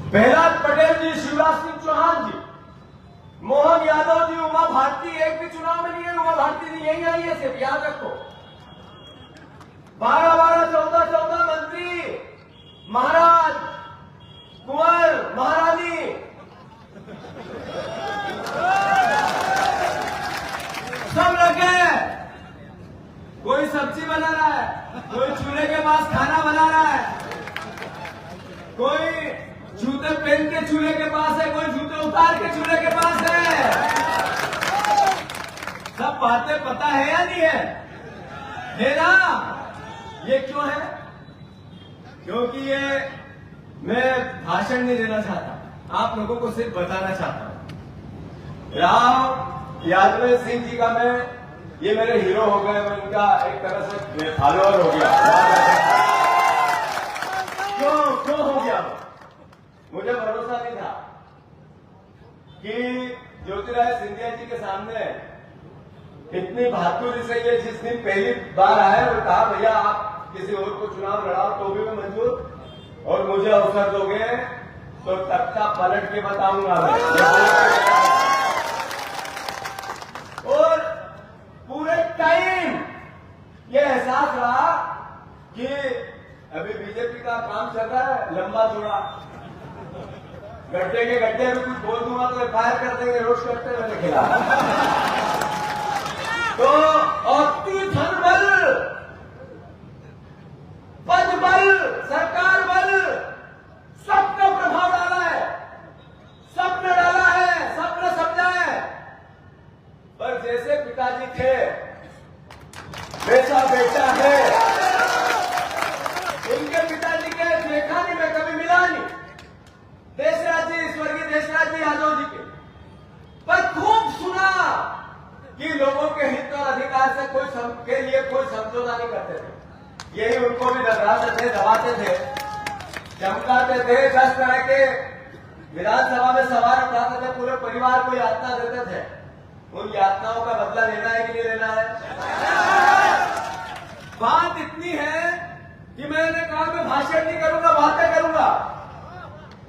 प्रहलाद पटेल जी, शिवराज सिंह चौहान जी, मोहन यादव जी, उमा भारती एक भी चुनाव में नहीं है। उमा भारती जी यही आई है, सिर्फ याद रखो। 12-12, 14-14 मंत्री, महाराज, कुंवर, महारानी, सब लगे। कोई सब्जी बना रहा है, कोई चूल्हे के पास खाना बना रहा है, कोई जूते पहन के चूल्हे के पास है, कोई जूते उतार के चूल्हे के पास है। सब बातें पता है या नहीं है ना? ये क्यों है? क्योंकि ये मैं भाषण नहीं देना चाहता, आप लोगों को सिर्फ बताना चाहता हूं। राव यादव सिंह जी का ये मेरे हीरो हो गए, मैं इनका एक तरह से फॉलोअर हो गया। क्यों हो गया? मुझे भरोसा नहीं था कि ज्योतिरादित्य सिंधिया जी के सामने इतनी बहादुरी से ये जिस दिन पहली बार आए और कहा भैया आप किसी और को चुनाव लड़ाओ तो भी मैं मंजूर, और मुझे अवसर दोगे तो तख्ता पलट के बताऊंगा मैं। और पूरे टाइम ये एहसास रहा कि अभी बीजेपी का काम चल रहा है लंबा चौड़ा, गड्ढे के गड्ढे में कुछ बोल दूंगा तो फायर कर देंगे, रोस्ट करते हुए खिलाफ। तो अति धन बल, पद बल, सरकार बल, सबने प्रभाव डाला है, सबने डाला है, सबने समझा है। पर जैसे पिताजी थे वैसा बेटा है। इनके पिताजी के देखा नहीं, मैं कभी मिला नहीं, देशराज जी, स्वर्गीय देशराज जी यादव जी पर खूब सुना कि लोगों के हित और अधिकार से के लिए कोई समझौता नहीं करते थे। यही उनको भी डराते थे, दबाते थे, चमकाते थे, 10 तरह के विधानसभा में सवाल उठाते थे, पूरे परिवार को यातना देते थे। उन यातनाओं का बदला लेना है कि नहीं लेना है? बात इतनी है कि मैंने कहा मैं भाषण नहीं करूंगा, बातें करूंगा।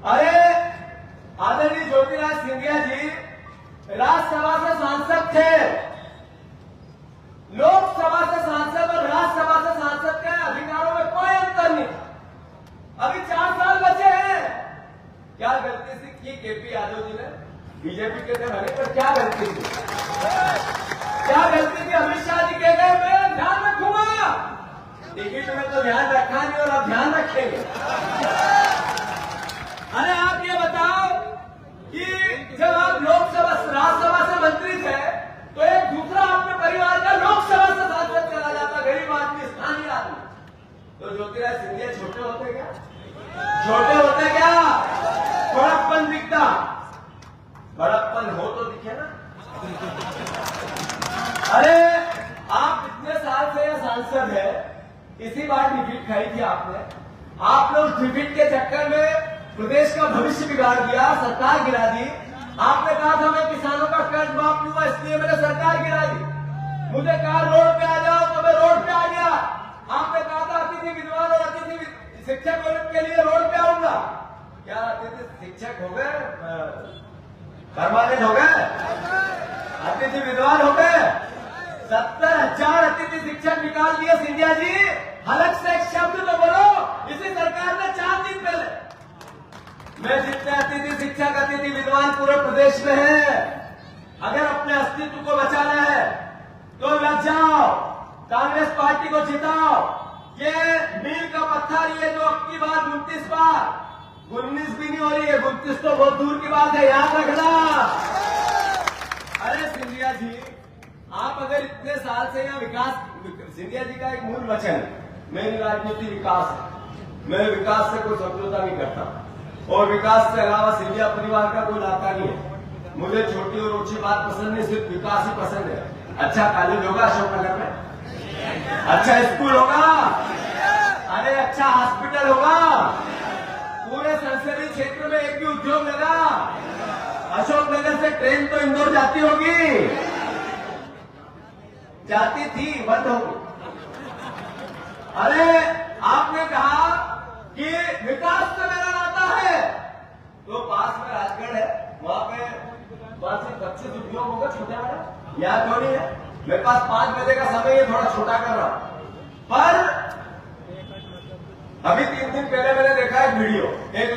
अरे आदरणीय ज्योतिरादित्य सिंधिया जी राज्यसभा से सांसद थे, लोकसभा से सांसद और राज्यसभा से सांसद के अधिकारों में कोई अंतर नहीं था। अभी 4 साल बचे हैं। क्या गलती सी की केपी यादव जी ने? बीजेपी के थे भले, पर क्या गलती थी? क्या गलती थी? अमित शाह जी कह गए मैं ध्यान रखूंगा, टिकट में तो ध्यान रखा नहीं और अब ध्यान रखेंगे। अरे आप ये बताओ कि जब आप लोकसभा राज्यसभा से मंत्री थे तो एक दूसरा अपने परिवार का लोकसभा से सांसद चला जाता, गरीब आदमी, स्थानीय आदमी। तो ज्योतिरादित्य सिंधिया छोटे होते क्या? छोटे होते क्या? बड़प्पन दिखता, बड़प्पन हो तो दिखे ना। अरे आप इतने साल से यह सांसद है, इसी बार डिफीट खाई थी आपने। आप लोग डिफीट के चक्कर में प्रदेश का भविष्य बिगाड़ दिया, सरकार गिरा दी। आपने कहा था मैं किसानों का कर्ज माफ लूंगा, इसलिए मैंने सरकार गिरा दी। मुझे कहा रोड पे आ जाओ तो मैं रोड पे आ गया। आपने कहा था अतिथि विद्वान और अतिथि शिक्षक के लिए रोड पे आऊंगा। क्या अतिथि शिक्षक हो गए, परमानेंट हो गए, अतिथि विद्वान हो गए? 70,000 अतिथि शिक्षक निकाल दिए सिंधिया जी। हलक से एक शब्द तो बोलो, इसी सरकार ने 4 दिन पहले। मैं जितने अतिथि शिक्षक, अतिथि विद्वान पूरे प्रदेश में है, अगर अपने अस्तित्व को बचाना है तो लग जाओ, कांग्रेस पार्टी को जिताओ। ये मील का पत्थर, ये जो अब की बार 29 बार, 19 भी नहीं हो रही है, 29 तो बहुत दूर की बात है, याद रखना। अरे सिंधिया जी, आप अगर इतने साल से यहाँ विकास, सिंधिया जी का एक मूल वचन, मेरी राजनीति विकास है, मैं विकास से कोई समझौता नहीं करता, और विकास से अलावा सिंधिया परिवार का कोई नाता नहीं है। मुझे छोटी और ऊंची बात पसंद नहीं, सिर्फ विकास ही पसंद है। अच्छा कॉलेज होगा अशोकनगर में, अच्छा स्कूल होगा, अरे अच्छा हॉस्पिटल होगा, पूरे संसदीय क्षेत्र में एक भी उद्योग लगा, अशोकनगर से ट्रेन तो इंदौर जाती होगी, जाती थी, बंद होगी। अरे आपने कहा कि विकास से मेरा नाता है, छोटे आ रहा है, याद थोड़ी है। मेरे पास 5 बजे का समय है, थोड़ा छोटा कर रहा हूं। पर अभी 3 दिन पहले मैंने देखा एक वीडियो, एक